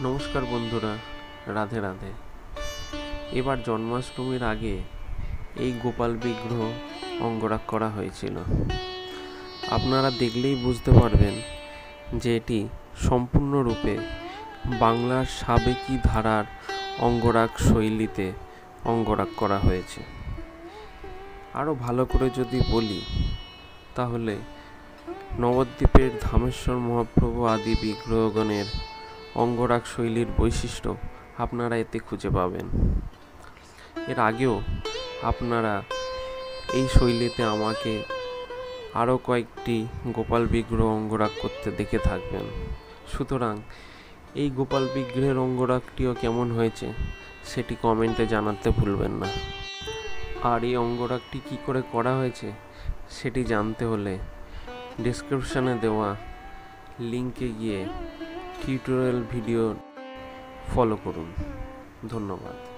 নমস্কার বন্ধুরা, রাধে রাধে। এবার জন্মাষ্টমীর আগে এই গোপাল বিগ্রহ অঙ্গরাগ করা হয়েছিল। আপনারা দেখলেই বুঝতে পারবেন যে এটি সম্পূর্ণরূপে বাংলার সাবেকি ধারার অঙ্গরাগ শৈলীতে অঙ্গরাগ করা হয়েছে। আরও ভালো করে যদি বলি তাহলে নবদ্বীপের ধামেশ্বর মহাপ্রভু আদি বিগ্রহগণের অঙ্গরাগ শৈলীর বৈশিষ্ট্য আপনারা এতে খুঁজে পাবেন। এর আগেও আপনারা এই শৈলীতে আমাকে আরও কয়েকটি গোপাল বিগ্রহ অঙ্গরাগ করতে দেখে থাকবেন। সুতরাং এই গোপাল বিগ্রহের অঙ্গরাগটিও কেমন হয়েছে সেটি কমেন্টে জানাতে ভুলবেন না। আর এই অঙ্গরাগটি কী করে করা হয়েছে সেটি জানতে হলে ডেসক্রিপশানে দেওয়া লিঙ্কে গিয়ে টিউটোরিয়াল ভিডিও ফলো করুন। ধন্যবাদ।